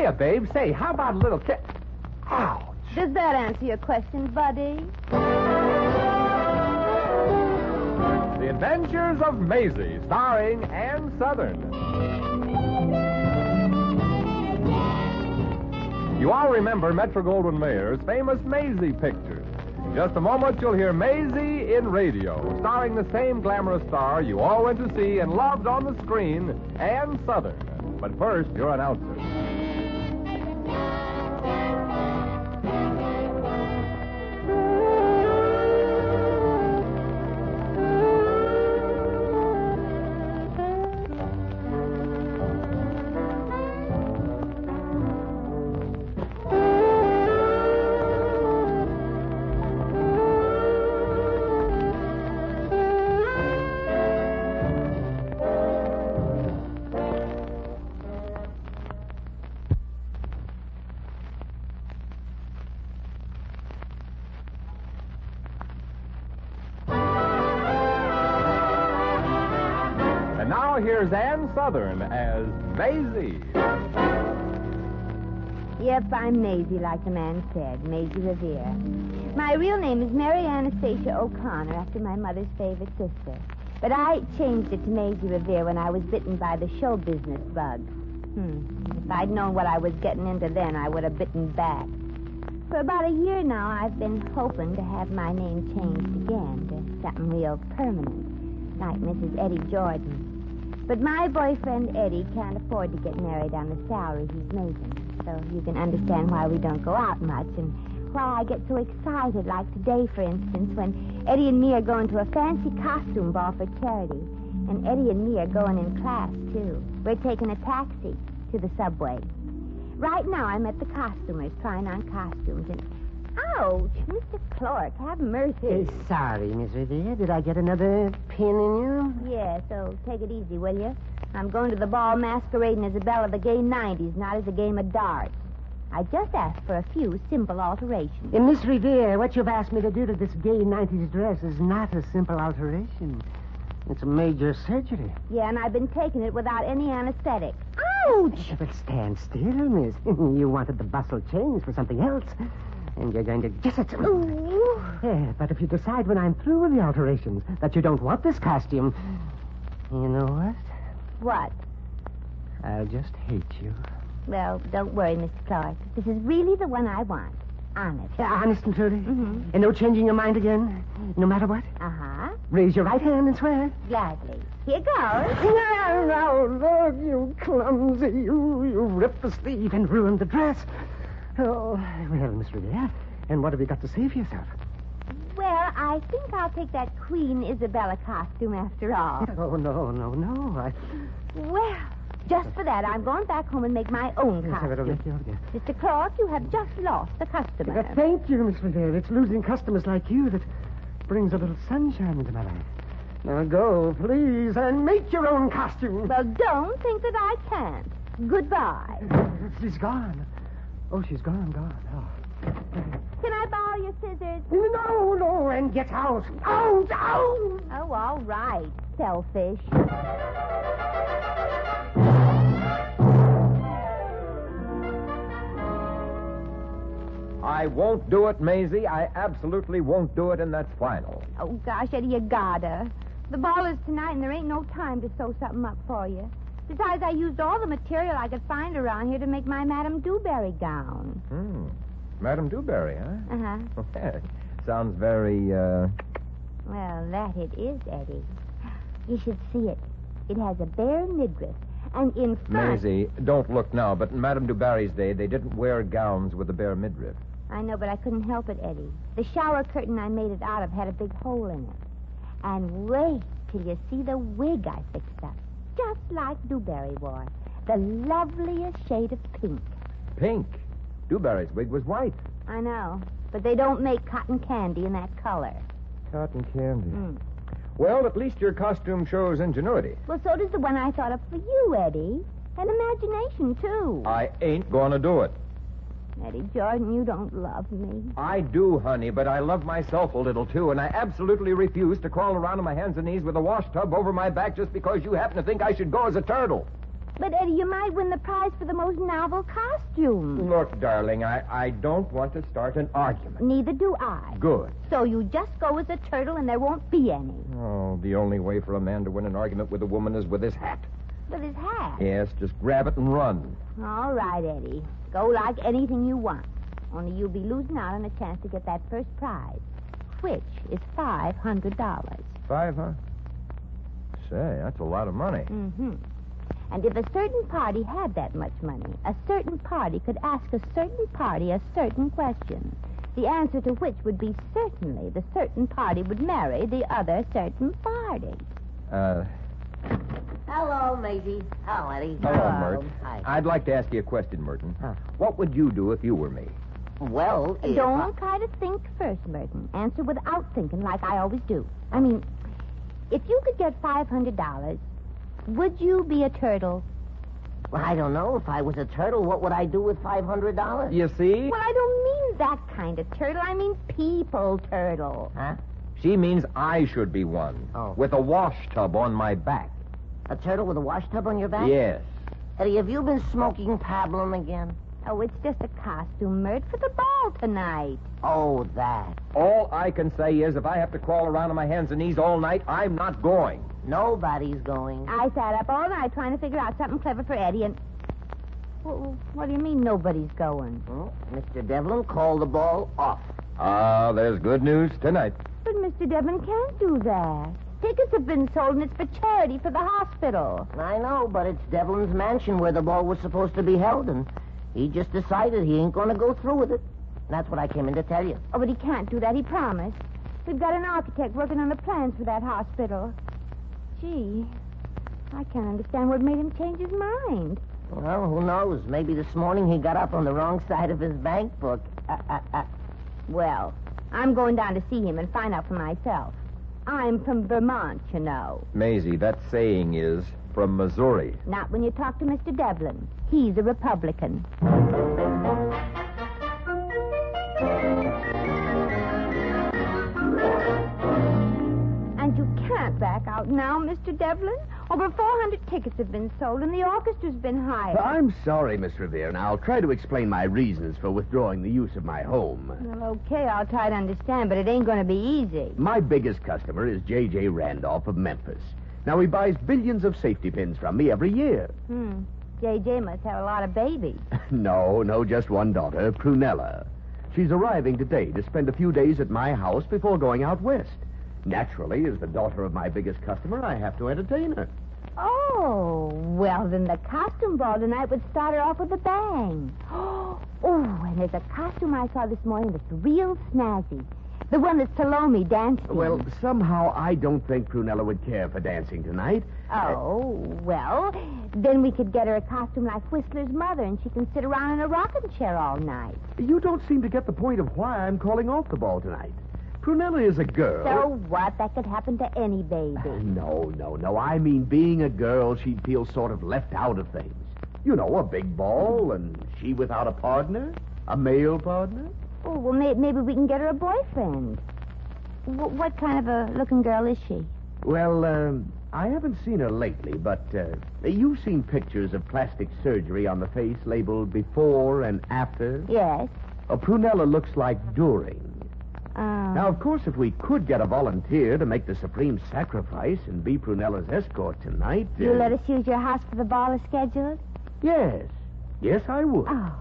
Hiya, babe. Say, how about a little kick? Ouch. Does that answer your question, buddy? The Adventures of Maisie, starring Ann Sothern. You all remember Metro-Goldwyn-Mayer's famous Maisie picture. In just a moment, you'll hear Maisie in radio, starring the same glamorous star you all went to see and loved on the screen, Ann Sothern. But first, your announcer. And now here's Ann Sothern as Maisie. Yep, I'm Maisie, like the man said, Maisie Revere. My real name is Mary Anastasia O'Connor, after my mother's favorite sister. But I changed it to Maisie Revere when I was bitten by the show business bug. If I'd known what I was getting into then, I would have bitten back. For about a year now, I've been hoping to have my name changed again to something real permanent, like Mrs. Eddie Jordan. But my boyfriend, Eddie, can't afford to get married on the salary he's making. So you can understand why we don't go out much and why I get so excited, like today, for instance, when Eddie and me are going to a fancy costume ball for charity. And Eddie and me are going in class, too. We're taking a taxi to the subway. Right now, I'm at the costumers trying on costumes, and... Ouch! Mr. Clark, have mercy. Sorry, Miss Revere. Did I get another pin in you? Yeah, so take it easy, will you? I'm going to the ball masquerading as a belle of the gay 90s, not as a game of darts. I just asked for a few simple alterations. Miss Revere, what you've asked me to do to this gay 90s dress is not a simple alteration. It's a major surgery. Yeah, and I've been taking it without any anesthetic. Ouch! But stand still, miss. You wanted the bustle changed for something else. And you're going to guess it. Ooh. Yeah, but if you decide when I'm through with the alterations that you don't want this costume, you know what? What? I'll just hate you. Well, don't worry, Mr. Clark. This is really the one I want. Honest. Yeah, honest and truly? Mm-hmm. And no changing your mind again, no matter what? Uh-huh. Raise your right hand and swear. Gladly. Here goes. Now, look, you clumsy. You ripped the sleeve and ruined the dress. Oh, well, Miss Revere, and what have you got to say for yourself? Well, I think I'll take that Queen Isabella costume after all. Oh, no. Well, just for that, I'm going back home and make my own costume. Mr. Clark, you have just lost a customer. Thank you, Miss Revere. It's losing customers like you that brings a little sunshine into my life. Now go, please, and make your own costume. Well, don't think that I can't. Goodbye. She's gone. Oh, she's gone. Oh. Can I borrow your scissors? No, and get out. Out! Oh, all right, selfish. I won't do it, Maisie. I absolutely won't do it, and that's final. Oh, gosh, Eddie, you gotta. The ball is tonight, and there ain't no time to sew something up for you. Besides, I used all the material I could find around here to make my Madame Dewberry gown. Madame Dewberry, huh? Uh-huh. Sounds very, Well, that it is, Eddie. You should see it. It has a bare midriff, and in front... Maisie, don't look now, but in Madame Dewberry's day, they didn't wear gowns with a bare midriff. I know, but I couldn't help it, Eddie. The shower curtain I made it out of had a big hole in it. And wait till you see the wig I fixed up. Just like Dewberry wore. The loveliest shade of pink. Pink? Dewberry's wig was white. I know, but they don't make cotton candy in that color. Cotton candy. Well, at least your costume shows ingenuity. Well, so does the one I thought of for you, Eddie. And imagination, too. I ain't gonna do it. Eddie Jordan, you don't love me. I do, honey, but I love myself a little, too, and I absolutely refuse to crawl around on my hands and knees with a wash tub over my back just because you happen to think I should go as a turtle. But, Eddie, you might win the prize for the most novel costume. Look, darling, I don't want to start an argument. Neither do I. Good. So you just go as a turtle and there won't be any. Oh, the only way for a man to win an argument with a woman is with his hat. With his hat? Yes, just grab it and run. All right, Eddie. Go like anything you want. Only you'll be losing out on a chance to get that first prize, which is $500. $500, huh? Say, that's a lot of money. Mm-hmm. And if a certain party had that much money, a certain party could ask a certain party a certain question, the answer to which would be certainly the certain party would marry the other certain party. Hello, Maisie. Hello, Eddie. Hello, Mert. Hi. I'd like to ask you a question, Merton. What would you do if you were me? Well, if Don't try to think first, Merton. Answer without thinking like I always do. I mean, if you could get $500, would you be a turtle? Well, I don't know. If I was a turtle, what would I do with $500? You see? Well, I don't mean that kind of turtle. I mean people turtle. Huh? She means I should be one. Oh. With a wash tub on my back. A turtle with a wash tub on your back? Yes. Eddie, have you been smoking pablum again? Oh, it's just a costume, Mert, for the ball tonight. Oh, that. All I can say is if I have to crawl around on my hands and knees all night, I'm not going. Nobody's going. I sat up all night trying to figure out something clever for Eddie, and... Well, what do you mean nobody's going? Oh, Mr. Devlin called the ball off. There's good news tonight. But Mr. Devlin can't do that. Tickets have been sold, and it's for charity for the hospital. I know, but it's Devlin's mansion where the ball was supposed to be held, and he just decided he ain't going to go through with it. That's what I came in to tell you. Oh, but he can't do that. He promised. We've got an architect working on the plans for that hospital. Gee, I can't understand what made him change his mind. Well, who knows? Maybe this morning he got up on the wrong side of his bank book. Well, I'm going down to see him and find out for myself. I'm from Vermont, you know. Maisie, that saying is from Missouri. Not when you talk to Mr. Devlin. He's a Republican. And you can't back out now, Mr. Devlin. Over 400 tickets have been sold, and the orchestra's been hired. I'm sorry, Miss Revere, and I'll try to explain my reasons for withdrawing the use of my home. Well, okay, I'll try to understand, but it ain't going to be easy. My biggest customer is J.J. Randolph of Memphis. Now, he buys billions of safety pins from me every year. J.J. must have a lot of babies. No, just one daughter, Prunella. She's arriving today to spend a few days at my house before going out west. Naturally, as the daughter of my biggest customer, I have to entertain her. Oh, well, then the costume ball tonight would start her off with a bang. Oh, and there's a costume I saw this morning that's real snazzy. The one that Salome danced in. Well, somehow I don't think Prunella would care for dancing tonight. Oh, well, then we could get her a costume like Whistler's mother, and she can sit around in a rocking chair all night. You don't seem to get the point of why I'm calling off the ball tonight. Prunella is a girl. So what? That could happen to any baby. No. I mean, being a girl, she'd feel sort of left out of things. You know, a big ball, and she without a partner? A male partner? Oh, well, maybe we can get her a boyfriend. What kind of a looking girl is she? Well, I haven't seen her lately, but you've seen pictures of plastic surgery on the face labeled before and after? Yes. Prunella looks like during. Now, of course, if we could get a volunteer to make the supreme sacrifice and be Prunella's escort tonight... You let us use your house for the ball as scheduled? Yes, I would. Oh.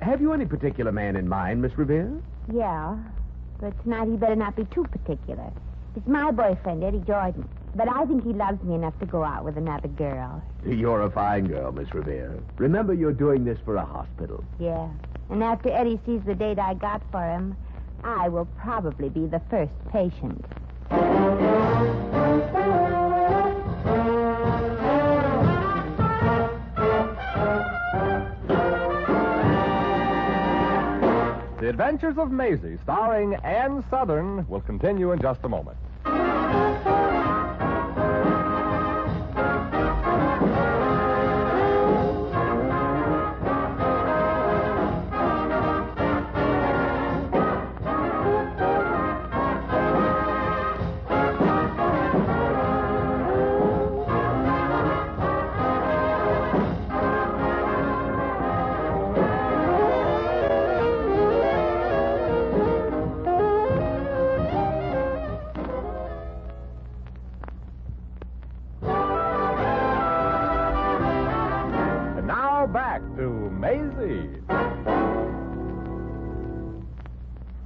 Have you any particular man in mind, Miss Revere? Yeah, but tonight he better not be too particular. It's my boyfriend, Eddie Jordan. But I think he loves me enough to go out with another girl. You're a fine girl, Miss Revere. Remember, you're doing this for a hospital. Yeah, and after Eddie sees the date I got for him, I will probably be the first patient. The Adventures of Maisie, starring Ann Southern, will continue in just a moment.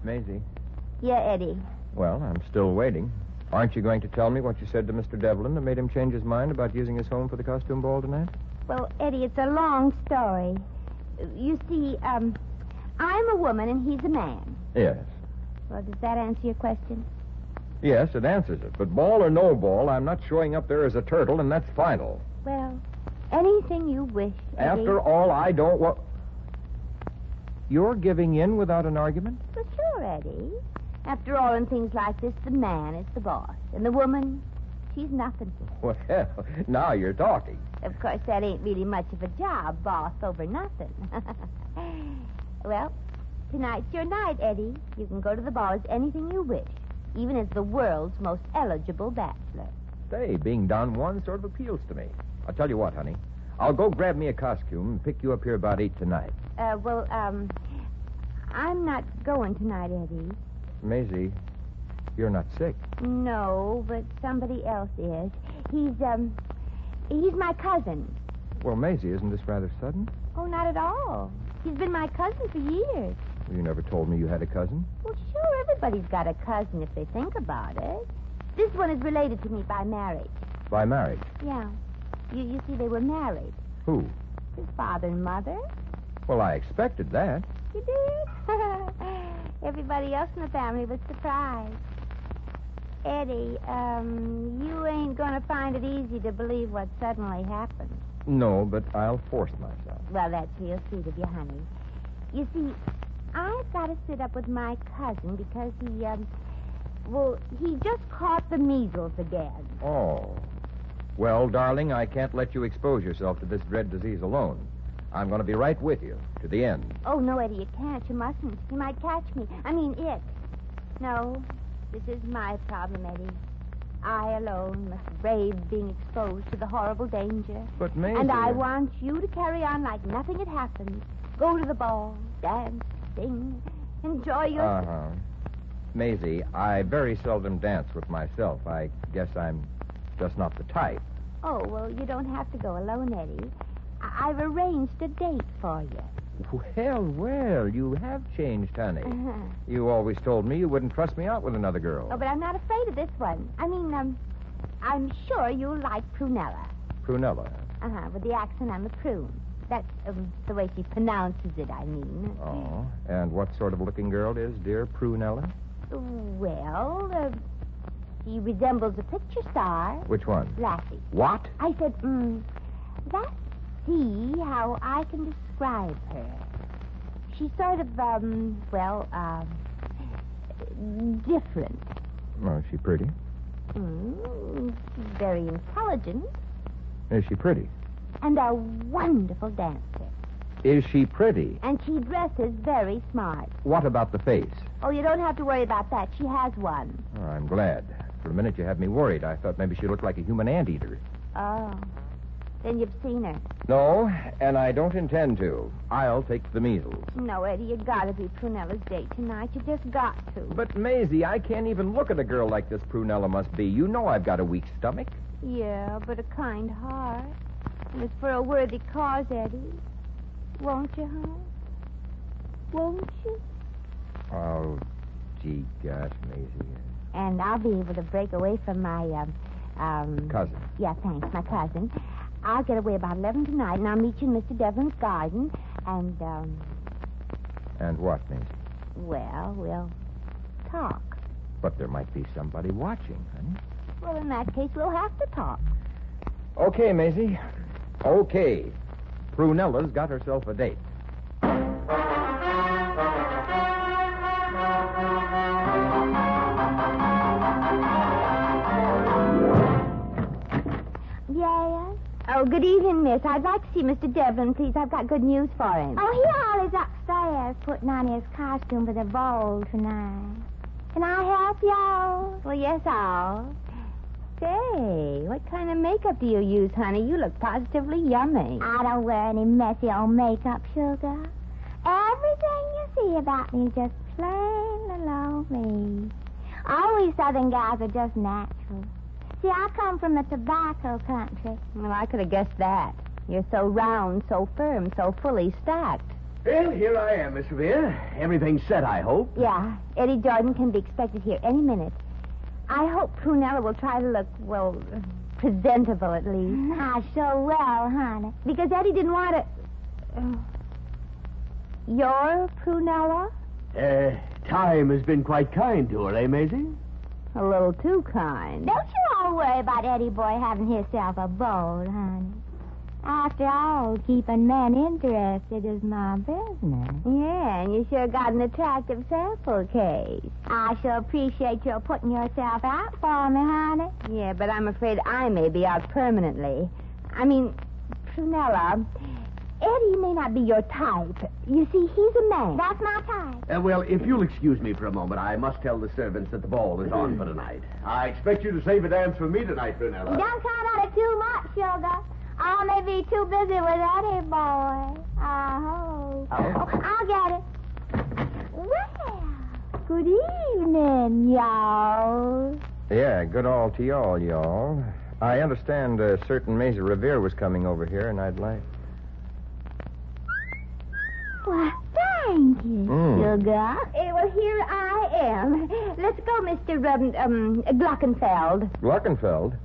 Maisie. Yeah, Eddie. Well, I'm still waiting. Aren't you going to tell me what you said to Mr. Devlin that made him change his mind about using his home for the costume ball tonight? Well, Eddie, it's a long story. You see, I'm a woman and he's a man. Yes. Well, does that answer your question? Yes, it answers it. But ball or no ball, I'm not showing up there as a turtle, and that's final. Well, anything you wish, Eddie. After all, I don't want... You're giving in without an argument? Well, sure, Eddie. After all, in things like this, the man is the boss. And the woman, she's nothing. Well, now you're talking. Of course, that ain't really much of a job, boss over nothing. Well, tonight's your night, Eddie. You can go to the ball as anything you wish, even as the world's most eligible bachelor. Say, being Don Juan sort of appeals to me. I'll tell you what, honey. I'll go grab me a costume and pick you up here about 8 tonight. I'm not going tonight, Eddie. Maisie, you're not sick. No, but somebody else is. He's my cousin. Well, Maisie, isn't this rather sudden? Oh, not at all. He's been my cousin for years. You never told me you had a cousin. Well, sure, everybody's got a cousin if they think about it. This one is related to me by marriage. By marriage? Yeah. You see, they were married. Who? His father and mother. Well, I expected that. You did? Everybody else in the family was surprised. Eddie, you ain't gonna find it easy to believe what suddenly happened. No, but I'll force myself. Well, that's real sweet of you, honey. You see, I've got to sit up with my cousin because he just caught the measles again. Oh. Well, darling, I can't let you expose yourself to this dread disease alone. I'm going to be right with you to the end. Oh, no, Eddie, you can't. You mustn't. You might catch me. I mean, it. No, this is my problem, Eddie. I alone must brave being exposed to the horrible danger. But, Maisie... And I want you to carry on like nothing had happened. Go to the ball, dance, sing, enjoy yourself. Uh-huh. Maisie, I very seldom dance with myself. I guess I'm just not the type. Oh, well, you don't have to go alone, Eddie. I've arranged a date for you. Well, you have changed, honey. Uh-huh. You always told me you wouldn't trust me out with another girl. Oh, but I'm not afraid of this one. I mean, I'm sure you'll like Prunella. Prunella? Uh-huh, with the accent on the prune. That's the way she pronounces it, I mean. Oh, and what sort of looking girl is dear Prunella? Well, she resembles a picture star. Which one? Lassie. What? I said, let's see how I can describe her. She's sort of, different. Oh, is she pretty? Very intelligent. Is she pretty? And a wonderful dancer. Is she pretty? And she dresses very smart. What about the face? Oh, you don't have to worry about that. She has one. Oh, I'm glad. For a minute you had me worried. I thought maybe she looked like a human anteater. Oh. Then you've seen her. No, and I don't intend to. I'll take the measles. No, Eddie, you gotta be Prunella's date tonight. You just got to. But, Maisie, I can't even look at a girl like this Prunella must be. You know I've got a weak stomach. Yeah, but a kind heart. And it's for a worthy cause, Eddie. Won't you, huh? Won't you? Oh, gee, gosh, Maisie. And I'll be able to break away from my, Cousin. Yeah, thanks, my cousin. I'll get away about 11 tonight, and I'll meet you in Mr. Devlin's garden, and, And what, Maisie? well, we'll talk. But there might be somebody watching, honey. Well, in that case, we'll have to talk. Okay, Maisie. Okay. Prunella's got herself a date. Yes? Oh, good evening, miss. I'd like to see Mr. Devlin, please. I've got good news for him. Oh, he always upstairs putting on his costume for the ball tonight. Can I help y'all? Well, yes, I'll. Say, what kind of makeup do you use, honey? You look positively yummy. I don't wear any messy old makeup, sugar. Everything you see about me is just plain alone me. All we Southern guys are just natural. See, I come from the tobacco country. Well, I could have guessed that. You're so round, so firm, so fully stacked. Well, here I am, Miss Revere. Everything's set, I hope. Yeah, Eddie Jordan can be expected here any minute. I hope Prunella will try to look, well, presentable at least. I sure will, honey. Because Eddie didn't want to... You're Prunella? Time has been quite kind to her, eh, Maisie? A little too kind. Don't you all worry about Eddie boy having himself a beau, honey. After all, keeping men interested is my business. Yeah, and you sure got an attractive sample case. I sure appreciate your putting yourself out for me, honey. Yeah, but I'm afraid I may be out permanently. I mean, Prunella, Eddie may not be your type. You see, he's a man. That's my type. Well, if you'll excuse me for a moment, I must tell the servants that the ball is on for tonight. I expect you to save a dance for me tonight, Prunella. Don't count on it too much, sugar. I may be too busy with Eddie boy. I hope. Oh, I'll get it. Well, good evening, y'all. Yeah, good all to y'all. I understand a certain Maisie Revere was coming over here, and I'd like... Well, thank you, sugar. Well, here I am. Let's go, Mr. Glockenfeld. Glockenfeld?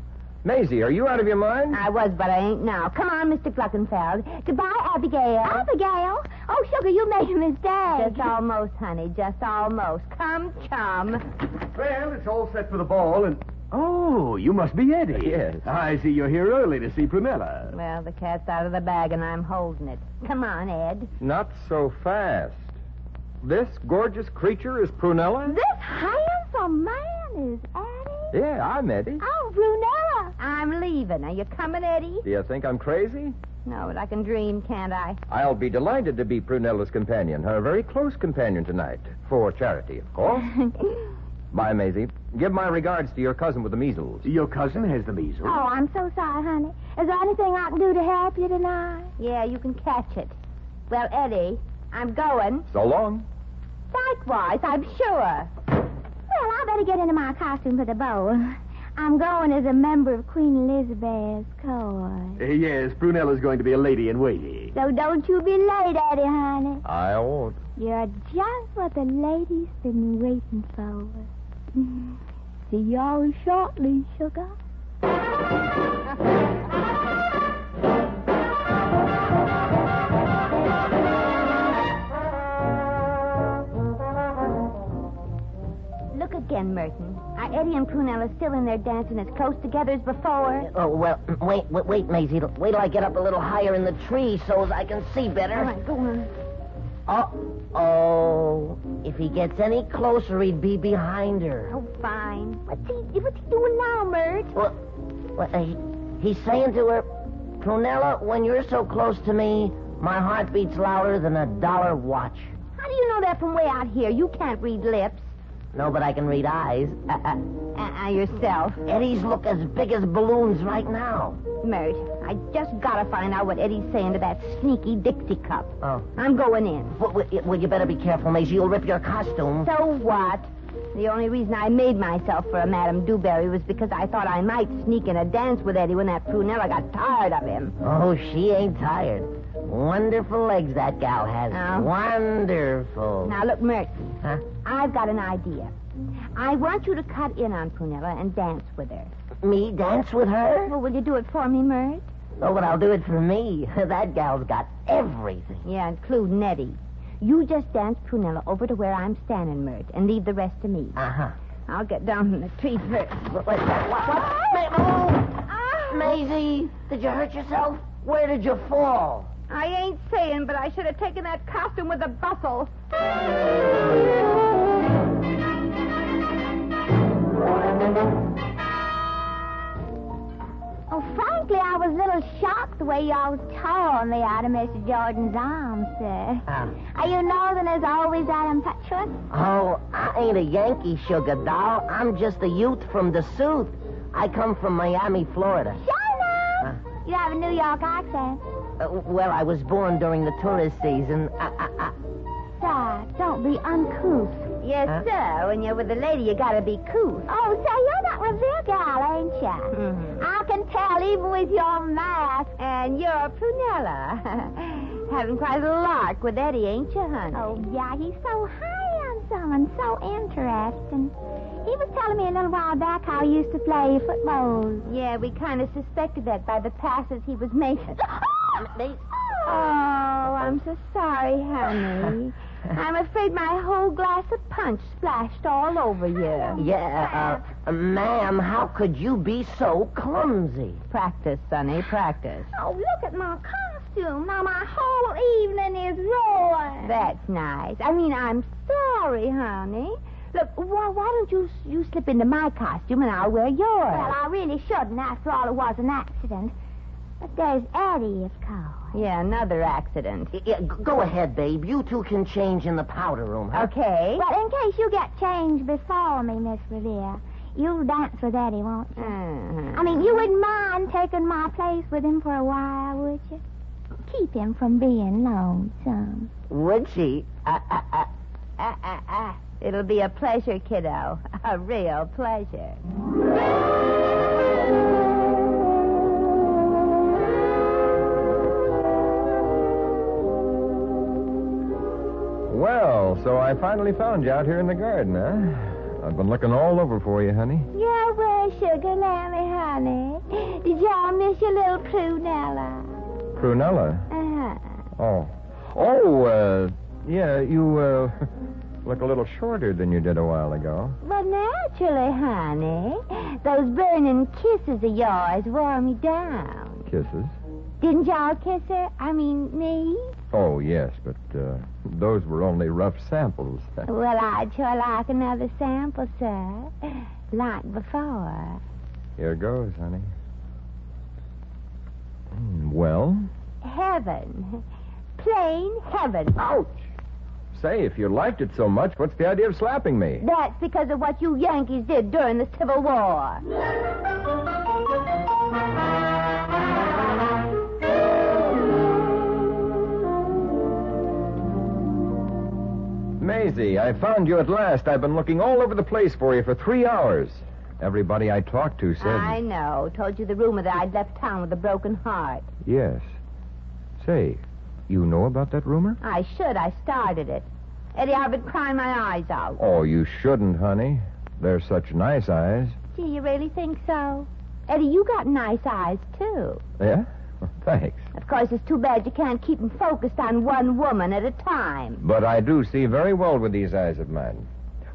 Maisie, are you out of your mind? I was, but I ain't now. Come on, Mr. Glockenfeld. Goodbye, Abigail. Abigail? Oh, sugar, you made a mistake. Just almost, honey, just almost. Come, chum. Well, it's all set for the ball, and... Oh, you must be Eddie. Yes. I see you're here early to see Prunella. Well, the cat's out of the bag, and I'm holding it. Come on, Ed. Not so fast. This gorgeous creature is Prunella? This handsome man is Eddie? Yeah, I'm Eddie. Oh, Prunella. I'm leaving. Are you coming, Eddie? Do you think I'm crazy? No, but I can dream, can't I? I'll be delighted to be Prunella's companion, her very close companion tonight. For charity, of course. Bye, Maisie. Give my regards to your cousin with the measles. Your cousin has the measles. Oh, I'm so sorry, honey. Is there anything I can do to help you tonight? Yeah, you can catch it. Well, Eddie, I'm going. So long. Likewise, I'm sure. Well, I better get into my costume for the ball. I'm going as a member of Queen Elizabeth's court. Yes, Prunella's going to be a lady in waiting. So don't you be late, Eddie, honey. I won't. You're just what the lady's been waiting for. See y'all shortly, sugar. Look again, Merton. Are Eddie and Prunella still in there dancing as close together as before? Oh, well, wait, Maisie. Wait till I get up a little higher in the tree so as I can see better. All right, go on. Uh-oh. If he gets any closer, he'd be behind her. Oh, fine. What's he doing now, Mert? He's saying to her, Prunella, when you're so close to me, my heart beats louder than a dollar watch. How do you know that from way out here? You can't read lips. No, but I can read eyes. Yourself. Eddie's look as big as balloons right now. Mert, I just gotta find out what Eddie's saying to that sneaky Dixie cup. Oh. I'm going in. Well, you better be careful, Maisie. You'll rip your costume. So what? The only reason I made myself for a Madame Dewberry was because I thought I might sneak in a dance with Eddie when that Prunella got tired of him. Oh, she ain't tired. Wonderful legs that gal has. Oh. Wonderful. Now, look, Mert. Huh? I've got an idea. I want you to cut in on Prunella and dance with her. Me dance with her? Well, will you do it for me, Mert? Oh, but I'll do it for me. That gal's got everything. Yeah, including Eddie. You just dance Prunella over to where I'm standing, Mert, and leave the rest to me. Uh-huh. I'll get down from the tree first. What? Maisie, did you hurt yourself? Where did you fall? I ain't saying, but I should have taken that costume with a bustle. Oh, frankly, I was a little shocked the way y'all tore me out of Mr. Jordan's arms, sir. Are you Northerners always that impetuous? Oh, I ain't a Yankee, sugar doll. I'm just a youth from the South. I come from Miami, Florida. Shut up! You have a New York accent. Well, I was born during the tourist season. Sir, don't be uncouth. Yes, sir. When you're with a lady, you gotta be cool. Oh, sir, you're that Revere gal, ain't you? Mm-hmm. I can tell even with your mask. And you're Prunella. Having quite a lark with Eddie, ain't you, honey? Oh, yeah, he's so handsome and so interesting. He was telling me a little while back how he used to play football. Yeah, we kind of suspected that by the passes he was making. Maisie. Oh, I'm so sorry, honey. I'm afraid my whole glass of punch splashed all over you. Yeah, ma'am, how could you be so clumsy? Practice, Sonny, practice. Oh, look at my costume. Now my whole evening is ruined. That's nice. I mean, I'm sorry, honey. Look, why don't you slip into my costume and I'll wear yours? Well, I really shouldn't. After all, it was an accident. But there's Eddie, of course. Yeah, another accident. Yeah, go ahead, babe. You two can change in the powder room, huh? Okay. Well, in case you get changed before me, Miss Revere, you'll dance with Eddie, won't you? I mean, you wouldn't mind taking my place with him for a while, would you? Keep him from being lonesome. Would she? It'll be a pleasure, kiddo. A real pleasure. Well, so I finally found you out here in the garden, huh? I've been looking all over for you, honey. Yeah, well, sugar lammy, honey. Did y'all miss your little Prunella? Prunella? Uh-huh. Yeah, you, look a little shorter than you did a while ago. Well, naturally, honey. Those burning kisses of yours wore me down. Kisses? Didn't y'all kiss her? I mean, me? Oh, yes, but, those were only rough samples. Well, I'd sure like another sample, sir. Like before. Here goes, honey. Well? Heaven. Plain heaven. Ouch! Say, if you liked it so much, what's the idea of slapping me? That's because of what you Yankees did during the Civil War. Maisie, I found you at last. I've been looking all over the place for you for 3 hours. Everybody I talked to said... I know. Told you the rumor that I'd left town with a broken heart. Yes. Say, you know about that rumor? I should. I started it. Eddie, I've been crying my eyes out. Oh, you shouldn't, honey. They're such nice eyes. Gee, you really think so? Eddie, you got nice eyes, too. Yeah? Well, thanks. Of course, it's too bad you can't keep them focused on one woman at a time. But I do see very well with these eyes of mine.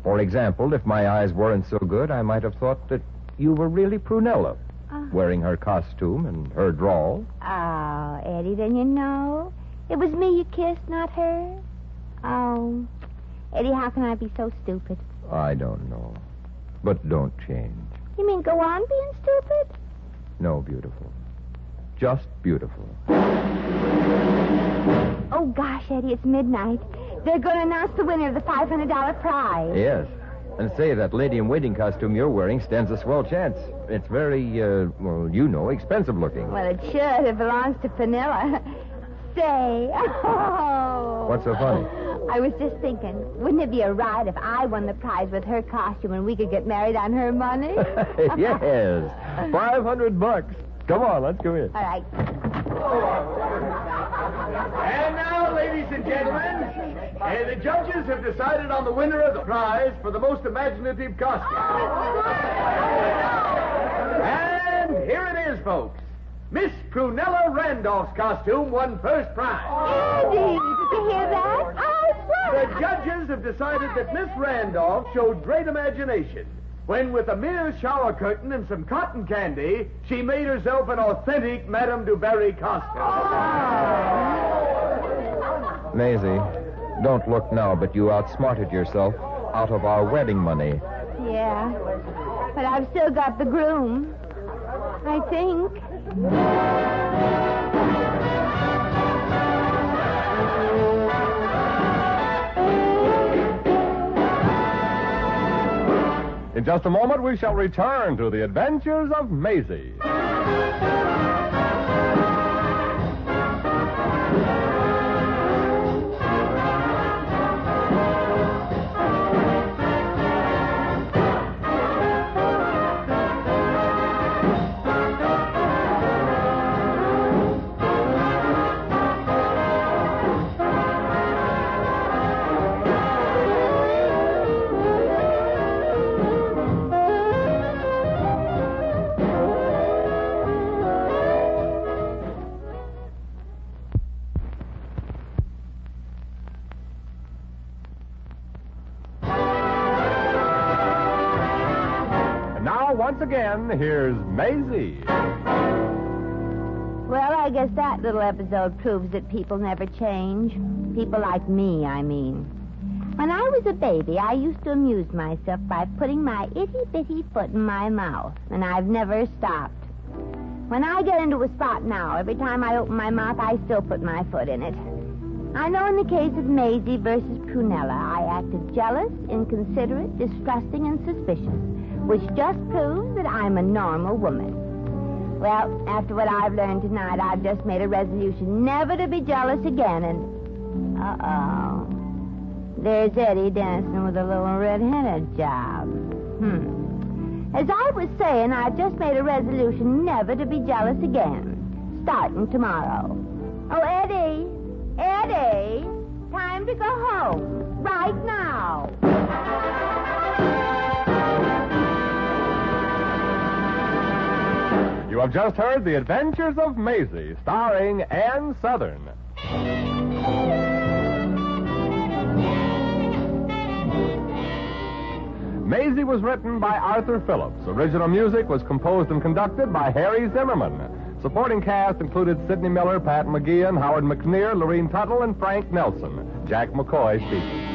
For example, if my eyes weren't so good, I might have thought that you were really Prunella, wearing her costume and her drawl. Oh, Eddie, then you know. It was me you kissed, not her. Oh, Eddie, how can I be so stupid? I don't know. But don't change. You mean go on being stupid? No, beautiful. Just beautiful. Oh, gosh, Eddie, it's midnight. They're going to announce the winner of the $500 prize. Yes. And say, that lady-in-waiting costume you're wearing stands a swell chance. It's very, expensive looking. Well, it should. It belongs to Vanilla. Say, oh. What's so funny? I was just thinking, wouldn't it be a ride if I won the prize with her costume and we could get married on her money? Yes. $500. Come on, let's go in. All right. And now, ladies and gentlemen, the judges have decided on the winner of the prize for the most imaginative costume. And here it is, folks. Miss Prunella Randolph's costume won first prize. Eddie, did you hear that? The judges have decided that Miss Randolph showed great imagination when, with a mere shower curtain and some cotton candy, she made herself an authentic Madame du Barry costume. Maisie, don't look now, but you outsmarted yourself out of our wedding money. Yeah, but I've still got the groom, I think. In just a moment, we shall return to the adventures of Maisie. once again, here's Maisie. Well, I guess that little episode proves that people never change. People like me, I mean. When I was a baby, I used to amuse myself by putting my itty-bitty foot in my mouth, and I've never stopped. When I get into a spot now, every time I open my mouth, I still put my foot in it. I know in the case of Maisie versus Prunella, I acted jealous, inconsiderate, distrusting, and suspicious, which just proves that I'm a normal woman. Well, after what I've learned tonight, I've just made a resolution never to be jealous again, and... Uh-oh. There's Eddie dancing with a little red-headed job. As I was saying, I've just made a resolution never to be jealous again, starting tomorrow. Oh, Eddie! Eddie! Time to go home. Right now. You have just heard The Adventures of Maisie, starring Ann Southern. Maisie was written by Arthur Phillips. Original music was composed and conducted by Harry Zimmerman. Supporting cast included Sidney Miller, Pat McGeehan, Howard McNear, Lorene Tuttle, and Frank Nelson. Jack McCoy speaking.